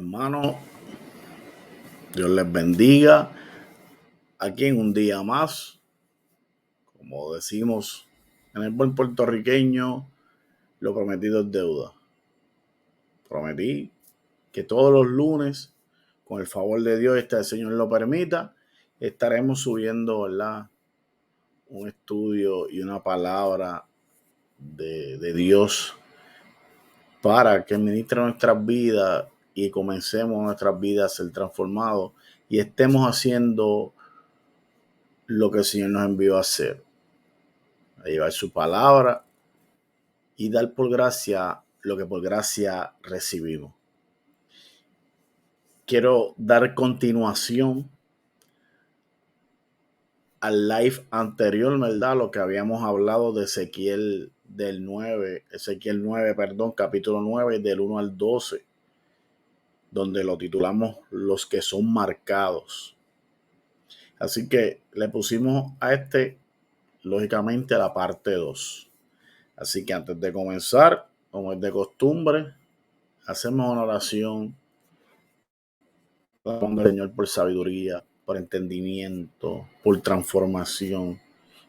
Hermano, Dios les bendiga. Aquí en un día más, como decimos en el buen puertorriqueño, lo prometido es deuda. Prometí que todos los lunes, con el favor de Dios, el Señor lo permita, estaremos subiendo, ¿verdad?, un estudio y una palabra de Dios para que ministre nuestras vidas y comencemos nuestras vidas a ser transformados y estemos haciendo lo que el Señor nos envió a hacer, a llevar su palabra y dar por gracia lo que por gracia recibimos. Quiero dar continuación al live anterior, ¿verdad? Lo que habíamos hablado de Ezequiel 9, capítulo 9, del 1 al 12, donde lo titulamos Los que son marcados. Así que le pusimos a lógicamente, la parte 2. Así que antes de comenzar, como es de costumbre, hacemos una oración al Señor por sabiduría, por entendimiento, por transformación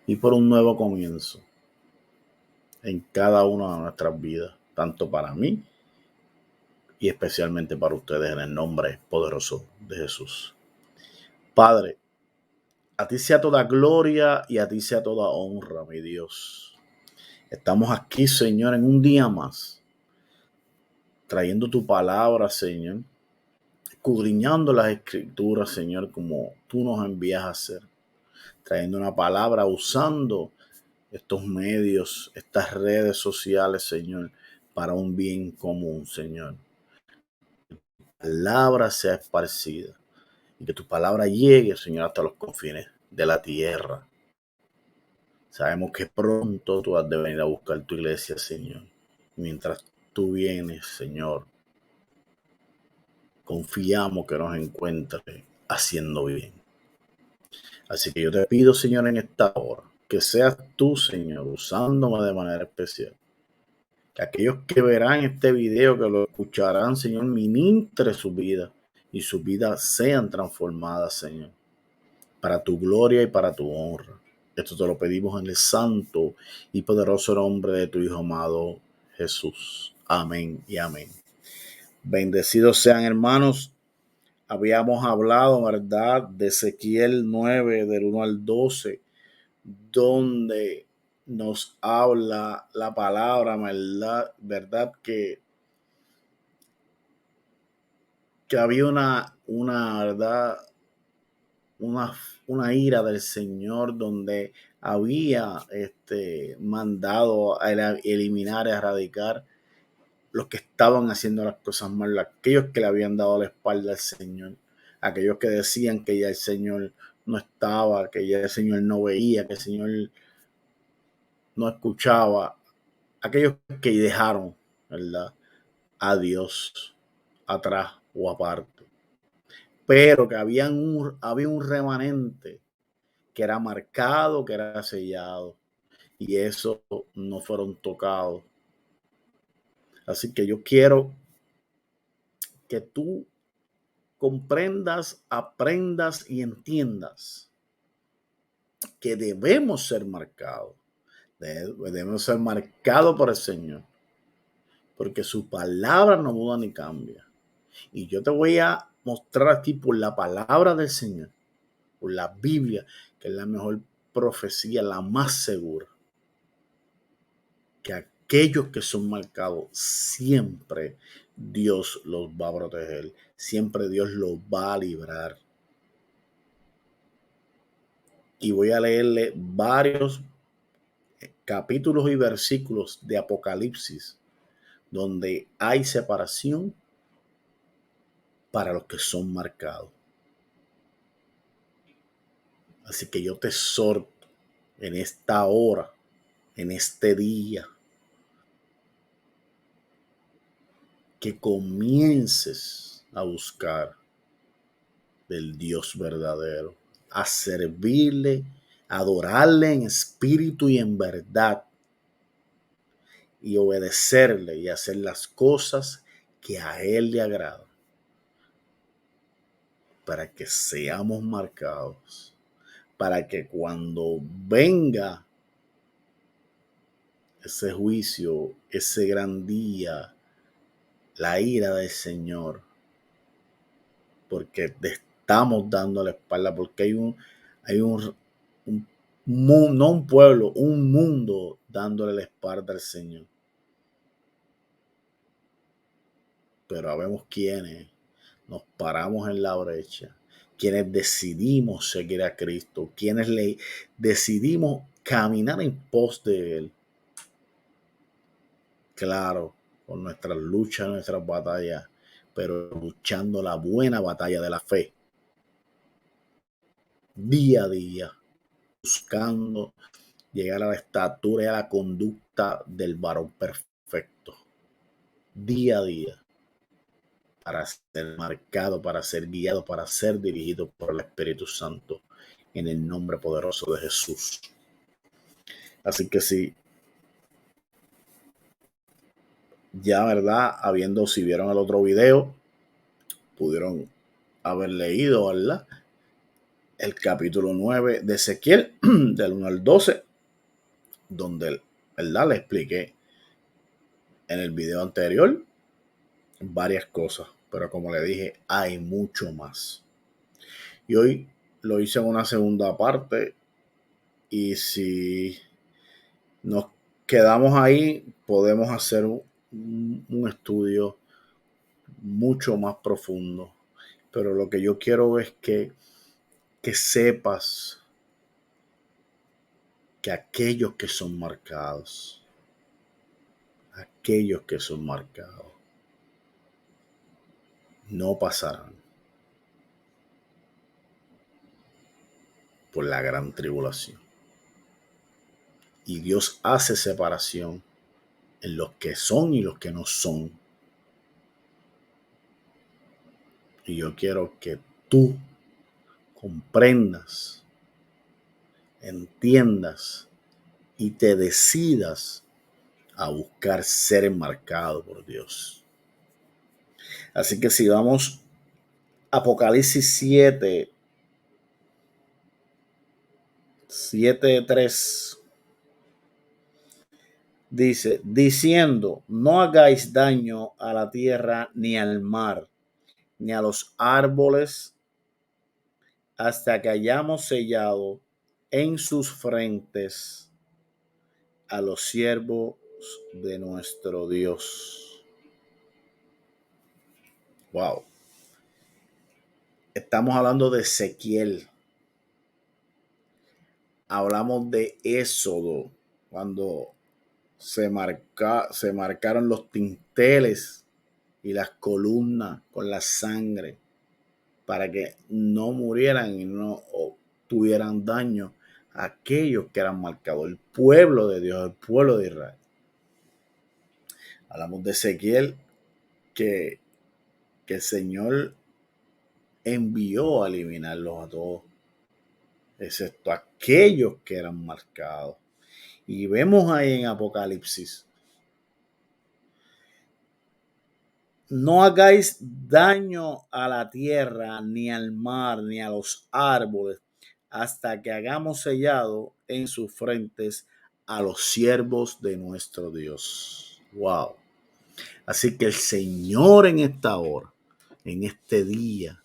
y por un nuevo comienzo en cada una de nuestras vidas, tanto para mí y especialmente para ustedes, en el nombre poderoso de Jesús. Padre, a ti sea toda gloria y a ti sea toda honra, mi Dios. Estamos aquí, Señor, en un día más, trayendo tu palabra, Señor, escudriñando las escrituras, Señor, como tú nos envías a hacer, trayendo una palabra, usando estos medios, estas redes sociales, Señor, para un bien común, Señor. Que tu palabra sea esparcida y que tu palabra llegue, Señor, hasta los confines de la tierra. Sabemos que pronto tú has de venir a buscar tu iglesia, Señor. Mientras tú vienes, Señor, confiamos que nos encuentres haciendo bien. Así que yo te pido, Señor, en esta hora, que seas tú, Señor, usándome de manera especial. Que aquellos que verán este video, que lo escucharán, Señor, ministre su vida y sus vidas sean transformadas, Señor, para tu gloria y para tu honra. Esto te lo pedimos en el santo y poderoso nombre de tu Hijo amado Jesús. Amén y amén. Bendecidos sean, hermanos. Habíamos hablado, ¿verdad?, de Ezequiel 9, del 1 al 12, donde nos habla la palabra, ¿verdad? Que había ¿verdad?, una ira del Señor, donde había mandado a eliminar, a erradicar los que estaban haciendo las cosas mal, aquellos que le habían dado la espalda al Señor, aquellos que decían que ya el Señor no estaba, que ya el Señor no veía, que el Señor no escuchaba, aquellos que dejaron, ¿verdad?, a Dios atrás o aparte. Pero que había un remanente que era marcado, que era sellado, y eso no fueron tocados. Así que yo quiero que tú comprendas, aprendas y entiendas que debemos ser marcados. Debemos ser marcados por el Señor, porque su palabra no muda ni cambia. Y yo te voy a mostrar aquí por la palabra del Señor, por la Biblia, que es la mejor profecía, la más segura, que aquellos que son marcados, siempre Dios los va a proteger, siempre Dios los va a librar. Y voy a leerle varios capítulos y versículos de Apocalipsis donde hay separación para los que son marcados. Así que yo te exhorto en esta hora, en este día, que comiences a buscar del Dios verdadero, a servirle, a adorarle en espíritu y en verdad, y obedecerle y hacer las cosas que a Él le agradan. para que seamos marcados, para que cuando venga ese juicio, ese gran día, la ira del Señor, porque te estamos dando la espalda, porque hay no un pueblo, un mundo dándole la espalda al Señor. Pero habemos quienes nos paramos en la brecha, quienes decidimos seguir a Cristo, quienes le decidimos caminar en pos de Él. Claro, con nuestras luchas, nuestras batallas, pero luchando la buena batalla de la fe, día a día, buscando llegar a la estatura y a la conducta del varón perfecto, día a día, para ser marcado, para ser guiado, para ser dirigido por el Espíritu Santo, en el nombre poderoso de Jesús. Así que sí, ya verdad, si vieron el otro video, pudieron haber leído, ¿verdad?, el capítulo 9 de Ezequiel, del 1 al 12, donde, ¿verdad?, le expliqué en el video anterior varias cosas, pero como le dije, hay mucho más. Y hoy lo hice en una segunda parte, y si nos quedamos ahí, podemos hacer un estudio mucho más profundo. Pero lo que yo quiero es que sepas que aquellos que son marcados, no pasarán por la gran tribulación. Y Dios hace separación en los que son y los que no son. Y yo quiero que tú comprendas, entiendas y te decidas a buscar ser enmarcado por Dios. Así que si vamos a Apocalipsis 7:3, dice, diciendo, no hagáis daño a la tierra ni al mar, ni a los árboles, hasta que hayamos sellado en sus frentes a los siervos de nuestro Dios. Wow. Estamos hablando de Ezequiel. Hablamos de Éxodo, cuando se marcaron los tinteles y las columnas con la sangre para que no murieran y no tuvieran daño a aquellos que eran marcados, el pueblo de Dios, el pueblo de Israel. Hablamos de Ezequiel, que el Señor envió a eliminarlos a todos, excepto aquellos que eran marcados. Y vemos ahí en Apocalipsis, no hagáis daño a la tierra, ni al mar, ni a los árboles, hasta que hagamos sellado en sus frentes a los siervos de nuestro Dios. Wow. Así que el Señor en esta hora, en este día,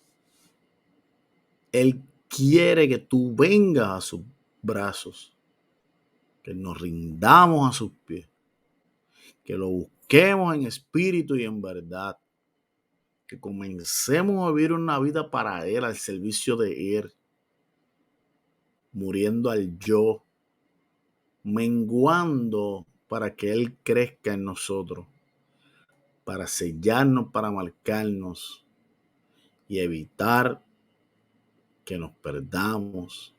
Él quiere que tú vengas a sus brazos, que nos rindamos a sus pies, que lo busquemos en espíritu y en verdad, que comencemos a vivir una vida para Él, al servicio de Él, muriendo al yo, menguando para que Él crezca en nosotros, para sellarnos, para marcarnos y evitar que nos perdamos,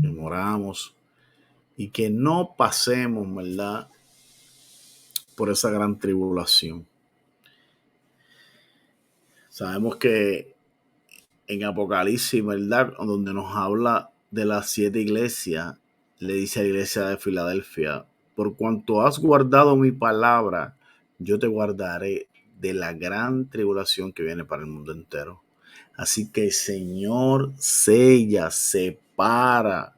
que moramos y que no pasemos, ¿verdad?, por esa gran tribulación. Sabemos que en Apocalipsis, ¿verdad?, donde nos habla de las 7 iglesias, le dice a la iglesia de Filadelfia, por cuanto has guardado mi palabra, yo te guardaré de la gran tribulación que viene para el mundo entero. Así que el Señor sella, separa,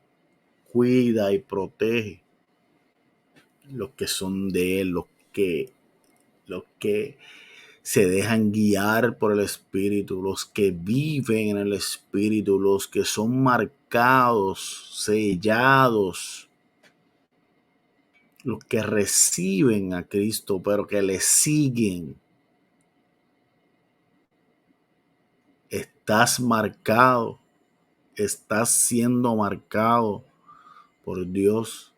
cuida y protege los que son de Él, los que se dejan guiar por el Espíritu, los que viven en el Espíritu, los que son marcados, sellados, los que reciben a Cristo, pero que le siguen. Estás marcado, estás siendo marcado por Dios.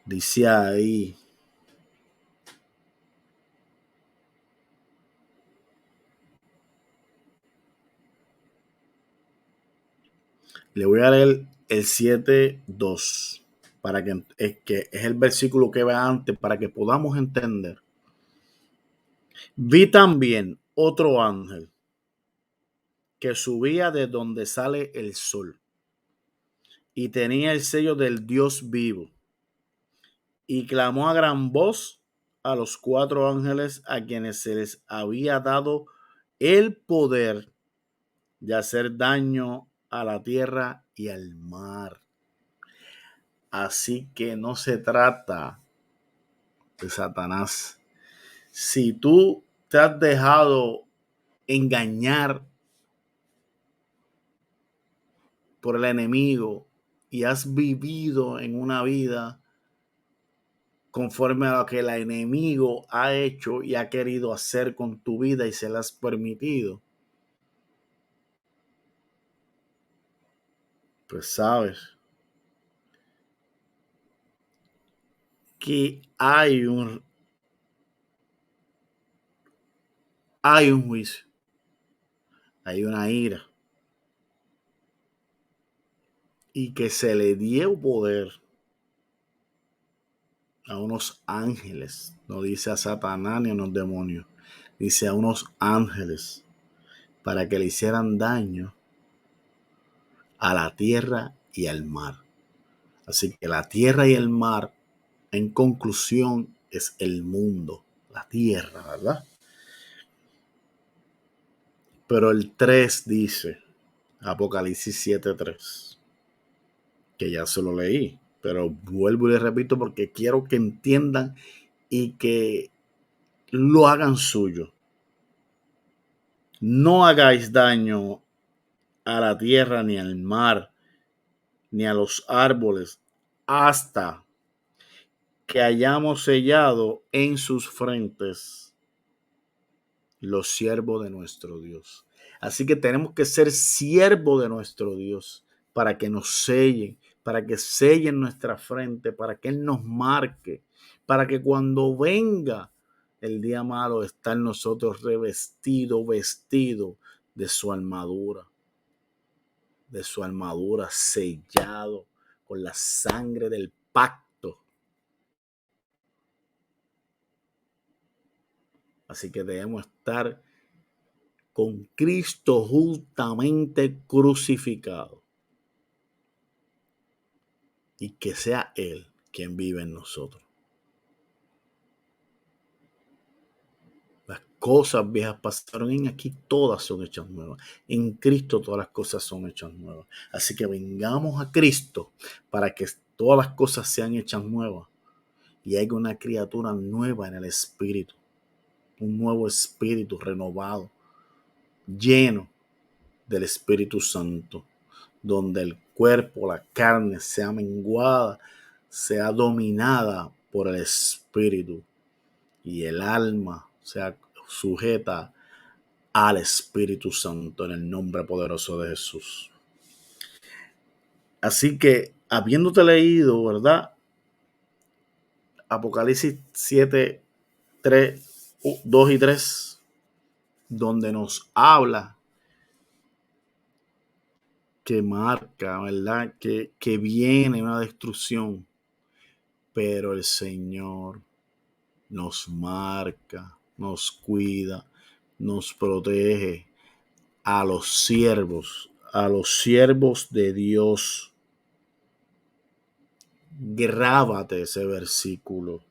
Dice ahí, le voy a leer el 7:2 para que es el versículo que va antes para que podamos entender. Vi también otro ángel que subía de donde sale el sol y tenía el sello del Dios vivo y clamó a gran voz a los 4 ángeles a quienes se les había dado el poder de hacer daño a la tierra y al mar. Así que no se trata de Satanás. Si tú te has dejado engañar por el enemigo y has vivido en una vida conforme a lo que el enemigo ha hecho y ha querido hacer con tu vida y se le has permitido, pues sabes que hay un juicio, hay una ira y que se le dio poder a unos ángeles, no dice a Satanás ni a unos demonios, dice a unos ángeles para que le hicieran daño a la tierra y al mar. Así que la tierra y el mar, en conclusión, es el mundo, la tierra, ¿verdad? Pero el 3 dice, Apocalipsis 7:3, que ya se lo leí, pero vuelvo y le repito porque quiero que entiendan y que lo hagan suyo. No hagáis daño a la tierra, ni al mar, ni a los árboles, hasta que hayamos sellado en sus frentes los siervos de nuestro Dios. Así que tenemos que ser siervos de nuestro Dios para que nos sellen, para que sellen nuestra frente, para que Él nos marque, para que cuando venga el día malo estar nosotros vestido de su armadura, sellado con la sangre del pacto. Así que debemos estar con Cristo justamente crucificado y que sea Él quien vive en nosotros. Las cosas viejas pasaron y aquí todas son hechas nuevas. En Cristo todas las cosas son hechas nuevas. Así que vengamos a Cristo para que todas las cosas sean hechas nuevas y haya una criatura nueva en el Espíritu, un nuevo espíritu renovado, lleno del Espíritu Santo, donde el cuerpo, la carne sea menguada, sea dominada por el Espíritu y el alma sea sujeta al Espíritu Santo en el nombre poderoso de Jesús. Así que, habiéndote leído, ¿verdad? Apocalipsis 7, 3, 2 y 3, donde nos habla que marca, ¿verdad? Que viene una destrucción, pero el Señor nos marca, nos cuida, nos protege a los siervos de Dios. Grábate ese versículo.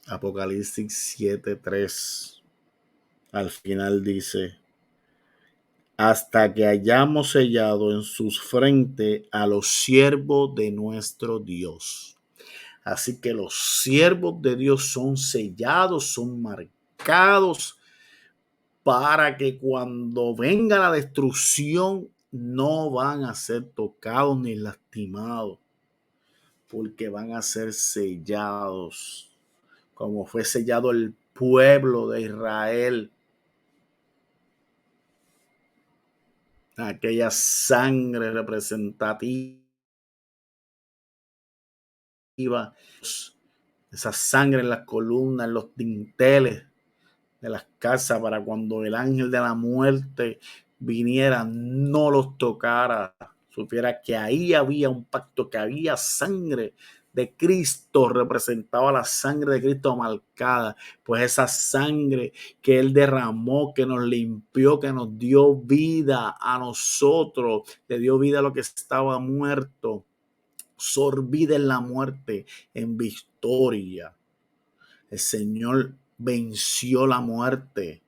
Apocalipsis 7:3. Al final dice, hasta que hayamos sellado en sus frentes a los siervos de nuestro Dios. Así que los siervos de Dios son sellados, son marcados para que cuando venga la destrucción no van a ser tocados ni lastimados, porque van a ser sellados, como fue sellado el pueblo de Israel. Aquella sangre representativa, esa sangre en las columnas, en los dinteles de las casas, para cuando el ángel de la muerte viniera, no los tocara. Supiera que ahí había un pacto, que había sangre de Cristo, representaba la sangre de Cristo marcada, pues esa sangre que Él derramó, que nos limpió, que nos dio vida a nosotros, le dio vida a lo que estaba muerto, sorbida en la muerte, en victoria. El Señor venció la muerte,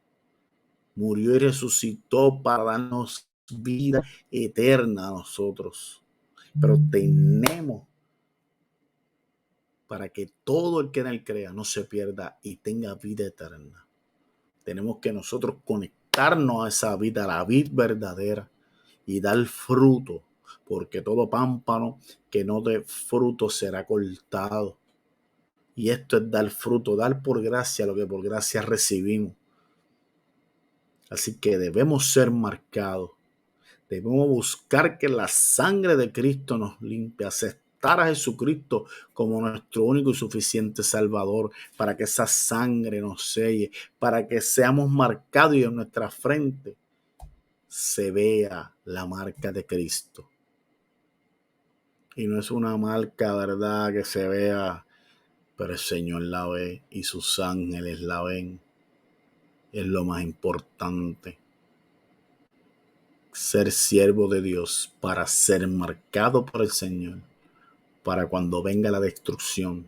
murió y resucitó para darnos vida eterna a nosotros. Pero tenemos, para que todo el que en él crea no se pierda y tenga vida eterna, tenemos que nosotros conectarnos a esa vida, a la vida verdadera, y dar fruto, porque todo pámpano que no dé fruto será cortado. Y esto es dar fruto, dar por gracia lo que por gracia recibimos. Así que debemos ser marcados. Debemos buscar que la sangre de Cristo nos limpie, aceptar a Jesucristo como nuestro único y suficiente Salvador, para que esa sangre nos selle, para que seamos marcados y en nuestra frente se vea la marca de Cristo. Y no es una marca, ¿verdad?, que se vea, pero el Señor la ve y sus ángeles la ven. Es lo más importante. Ser siervo de Dios para ser marcado por el Señor, para cuando venga la destrucción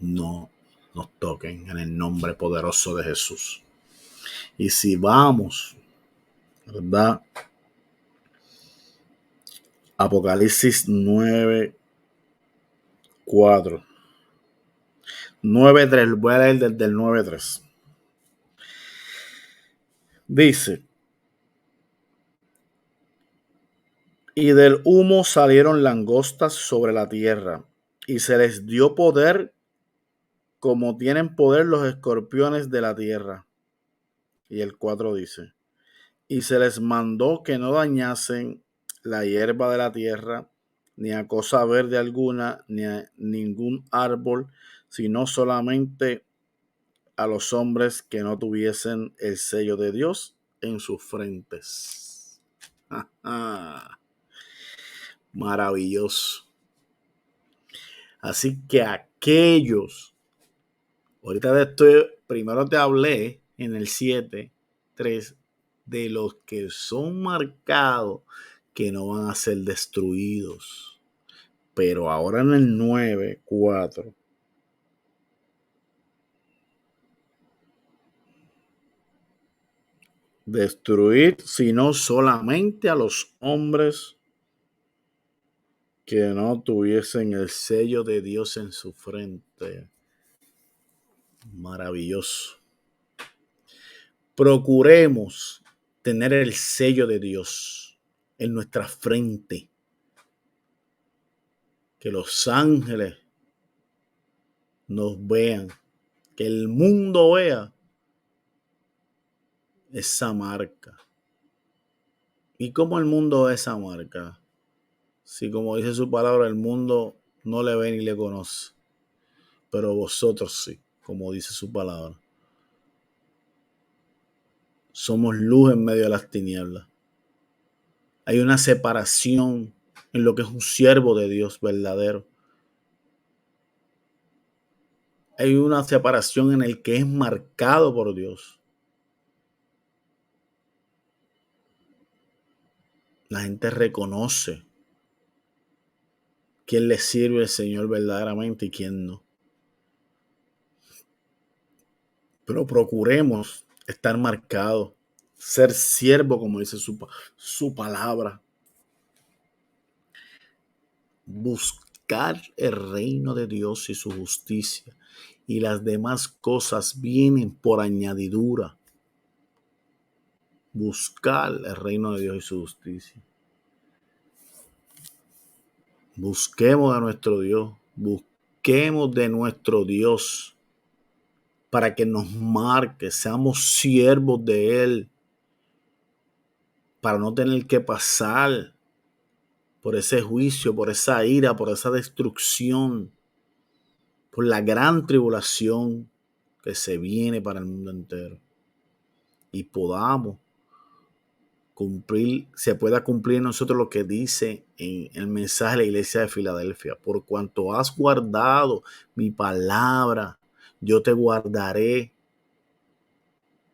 no nos toquen, en el nombre poderoso de Jesús. Y si vamos, ¿verdad? Apocalipsis 9:4. 9:3, voy a leer desde el 9:3. Dice, y del humo salieron langostas sobre la tierra, y se les dio poder como tienen poder los escorpiones de la tierra. Y el 4 dice, y se les mandó que no dañasen la hierba de la tierra, ni a cosa verde alguna, ni a ningún árbol, sino solamente a los hombres que no tuviesen el sello de Dios en sus frentes. Maravilloso. Así que aquellos, ahorita de esto, primero te hablé en el 7:3 de los que son marcados, que no van a ser destruidos. Pero ahora en el 9:4 destruir, sino solamente a los hombres que no tuviesen el sello de Dios en su frente. Maravilloso. Procuremos tener el sello de Dios en nuestra frente. Que los ángeles nos vean, que el mundo vea esa marca. ¿Y cómo el mundo ve esa marca? Si, como dice su palabra, el mundo no le ve ni le conoce, pero vosotros sí, como dice su palabra. Somos luz en medio de las tinieblas. Hay una separación en lo que es un siervo de Dios verdadero. Hay una separación en el que es marcado por Dios. La gente reconoce quién le sirve al Señor verdaderamente y quién no. Pero procuremos estar marcado, ser siervo, como dice su palabra, buscar el reino de Dios y su justicia, y las demás cosas vienen por añadidura. Buscar el reino de Dios y su justicia. Busquemos a nuestro Dios, busquemos de nuestro Dios para que nos marque, seamos siervos de Él, para no tener que pasar por ese juicio, por esa ira, por esa destrucción, por la gran tribulación que se viene para el mundo entero. Y podamos cumplir, se pueda cumplir en nosotros lo que dice en el mensaje de la iglesia de Filadelfia. Por cuanto has guardado mi palabra, yo te guardaré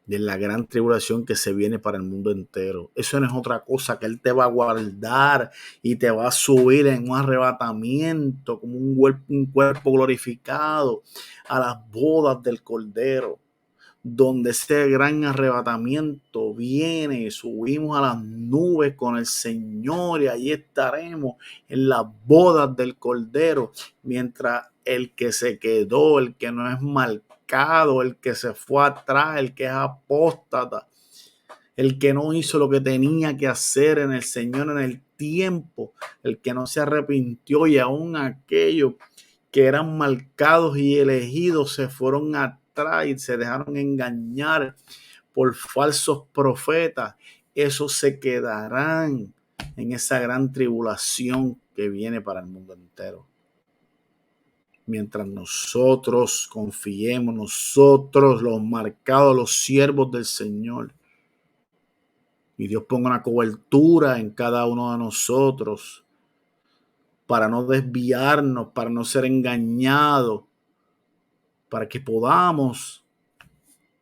de la gran tribulación que se viene para el mundo entero. Eso no es otra cosa que Él te va a guardar y te va a subir en un arrebatamiento como un cuerpo glorificado a las bodas del Cordero, donde ese gran arrebatamiento viene, subimos a las nubes con el Señor y allí estaremos en las bodas del Cordero, mientras el que se quedó, el que no es marcado, el que se fue atrás, el que es apóstata, el que no hizo lo que tenía que hacer en el Señor en el tiempo, el que no se arrepintió, y aún aquellos que eran marcados y elegidos se fueron atrás y se dejaron engañar por falsos profetas. Esos se quedarán en esa gran tribulación que viene para el mundo entero. Mientras nosotros confiemos, nosotros los marcados, los siervos del Señor, y Dios ponga una cobertura en cada uno de nosotros para no desviarnos, para no ser engañados, para que podamos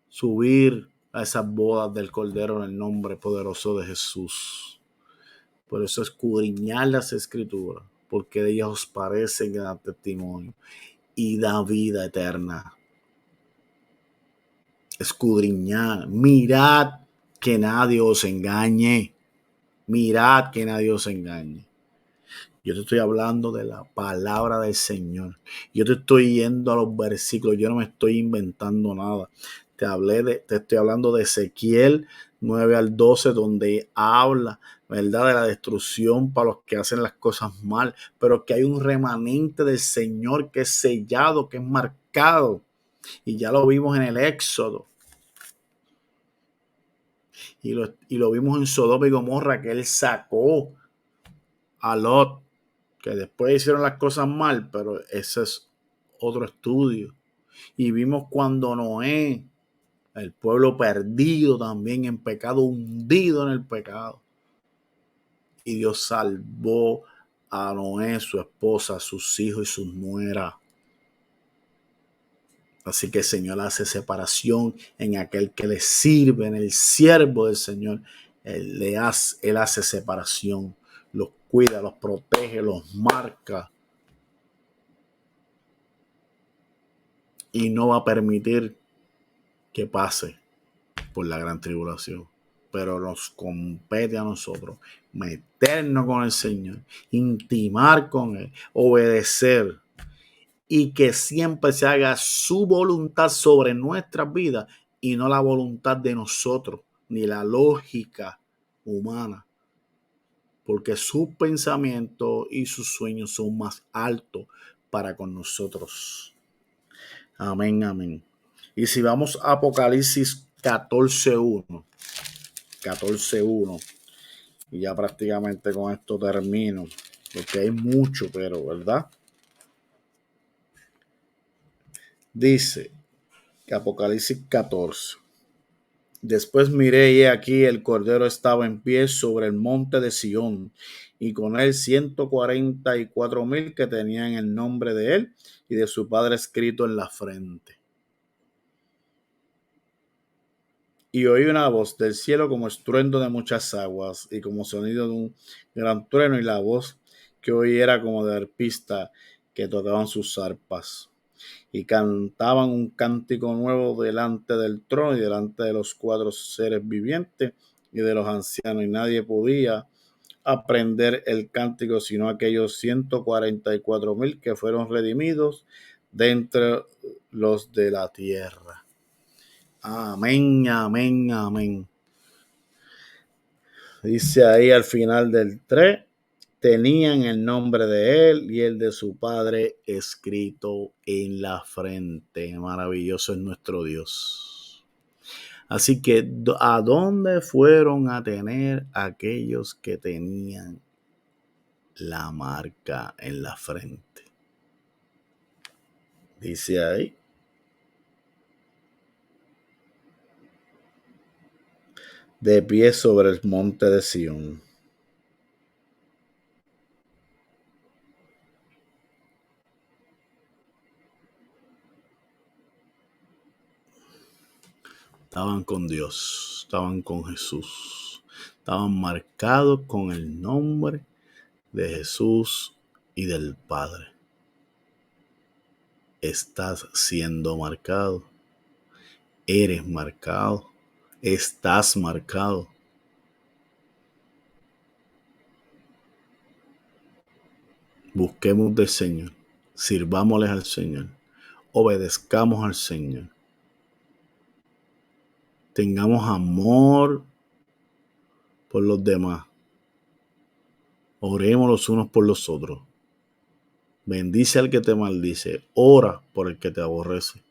subir a esas bodas del Cordero en el nombre poderoso de Jesús. Por eso escudriñar las Escrituras, porque de ellas os parecen que dan testimonio y da vida eterna. Escudriñar, mirad que nadie os engañe. Mirad que nadie os engañe. Yo te estoy hablando de la palabra del Señor. Yo te estoy yendo a los versículos. Yo no me estoy inventando nada. Te estoy hablando de Ezequiel 9 al 12, donde habla, ¿verdad?, de la destrucción para los que hacen las cosas mal, pero que hay un remanente del Señor que es sellado, que es marcado. Y ya lo vimos en el Éxodo. Y lo vimos en Sodoma y Gomorra, que Él sacó a Lot, que después hicieron las cosas mal, pero ese es otro estudio. Y vimos cuando Noé, el pueblo perdido también en pecado, hundido en el pecado, y Dios salvó a Noé, su esposa, sus hijos y sus nueras. Así que el Señor hace separación en aquel que le sirve, en el siervo del Señor. Él hace separación, los cuida, los protege, los marca. Y no va a permitir que pase por la gran tribulación. Pero nos compete a nosotros meternos con el Señor, intimar con Él, obedecer, y que siempre se haga su voluntad sobre nuestras vidas y no la voluntad de nosotros, ni la lógica humana. Porque sus pensamientos y sus sueños son más altos para con nosotros. Amén, amén. Y si vamos a Apocalipsis 14:1, y ya prácticamente con esto termino, porque hay mucho, pero ¿verdad? Dice que Apocalipsis 14. Después miré y aquí el Cordero estaba en pie sobre el monte de Sión, y con él 144,000 que tenían el nombre de él y de su Padre escrito en la frente. Y oí una voz del cielo como estruendo de muchas aguas y como sonido de un gran trueno, y la voz que oí era como de arpistas que tocaban sus arpas. y cantaban un cántico nuevo delante del trono y delante de los 4 seres vivientes y de los ancianos, y nadie podía aprender el cántico sino aquellos 144,000 que fueron redimidos de entre los de la tierra. Amén, amén, amén. Dice ahí al final del 3, tenían el nombre de él y el de su padre escrito en la frente. Maravilloso es nuestro Dios. Así que, ¿a dónde fueron a tener aquellos que tenían la marca en la frente? Dice ahí, de pie sobre el monte de Sión. Estaban con Dios, estaban con Jesús, estaban marcados con el nombre de Jesús y del Padre. Estás siendo marcado, eres marcado, estás marcado. Busquemos del Señor, sirvámosles al Señor, obedezcamos al Señor, tengamos amor por los demás, oremos los unos por los otros. Bendice al que te maldice, ora por el que te aborrece.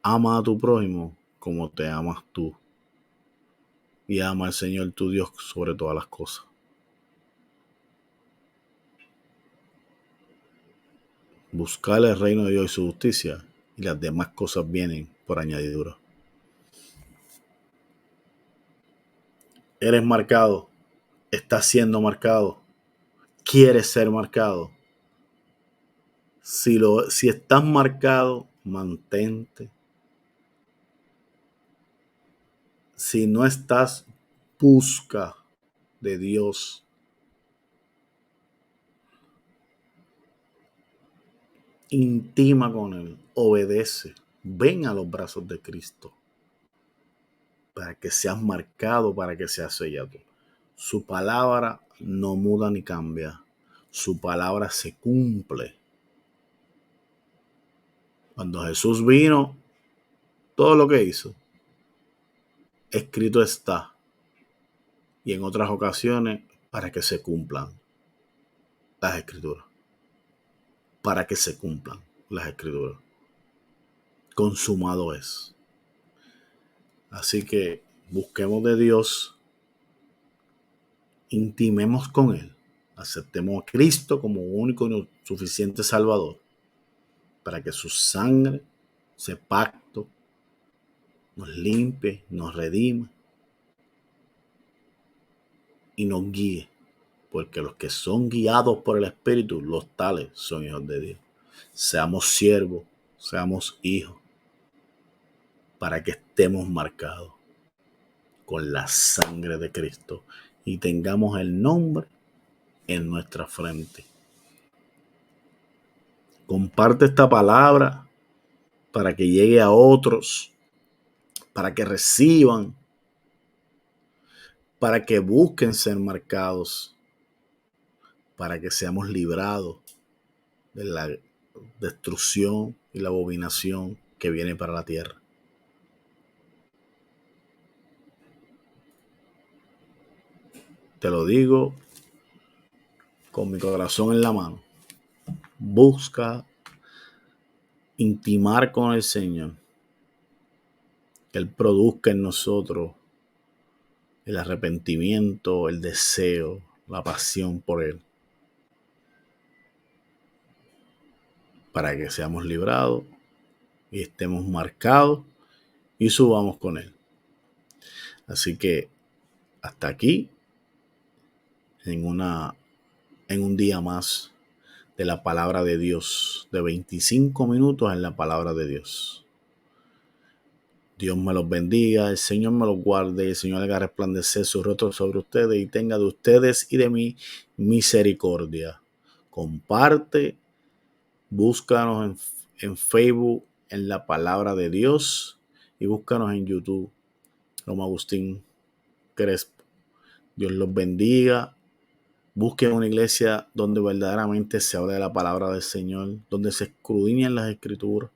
Ama a tu prójimo como te amas tú. Y ama al Señor tu Dios sobre todas las cosas. Buscar el reino de Dios y su justicia, y las demás cosas vienen por añadidura. Eres marcado, estás siendo marcado, quieres ser marcado. Si estás marcado, mantente. Si no estás, busca de Dios. Intima con Él, obedece, ven a los brazos de Cristo para que seas marcado, para que seas sellado. Su palabra no muda ni cambia, su palabra se cumple. Cuando Jesús vino, todo lo que hizo, escrito está, y en otras ocasiones para que se cumplan las escrituras, para que se cumplan las escrituras. Consumado es. Así que busquemos de Dios, intimemos con Él, aceptemos a Cristo como único y suficiente Salvador, para que su sangre, ese pacto, nos limpie, nos redime y nos guíe, porque los que son guiados por el Espíritu, los tales son hijos de Dios. Seamos siervos, seamos hijos, para que estemos marcados con la sangre de Cristo y tengamos el nombre en nuestra frente. Comparte esta palabra para que llegue a otros, para que reciban, para que busquen ser marcados, para que seamos librados de la destrucción y la abominación que viene para la tierra. Te lo digo con mi corazón en la mano. Busca intimar con el Señor, que Él produzca en nosotros el arrepentimiento, el deseo, la pasión por Él, para que seamos librados y estemos marcados y subamos con Él. Así que hasta aquí, en un día más de la palabra de Dios, de 25 minutos en la palabra de Dios. Dios me los bendiga, el Señor me los guarde, el Señor haga resplandecer su rostro sobre ustedes y tenga de ustedes y de mí misericordia. Comparte, búscanos en Facebook, en la Palabra de Dios, y búscanos en YouTube como Agustín Crespo. Dios los bendiga. Busquen una iglesia donde verdaderamente se habla de la palabra del Señor, donde se escudriñan las Escrituras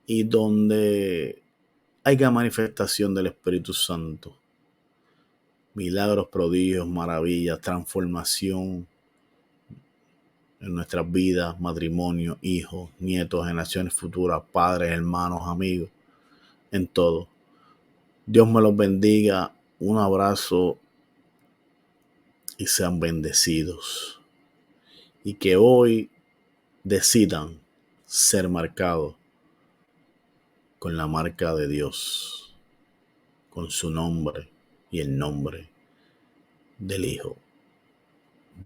y donde haya manifestación del Espíritu Santo. Milagros, prodigios, maravillas, transformación en nuestras vidas, matrimonio, hijos, nietos, generaciones futuras, padres, hermanos, amigos, en todo. Dios me los bendiga. Un abrazo y sean bendecidos. Y que hoy decidan ser marcados con la marca de Dios, con su nombre y el nombre del Hijo.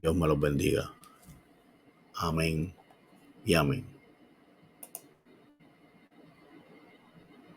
Dios me los bendiga. Amén y amén.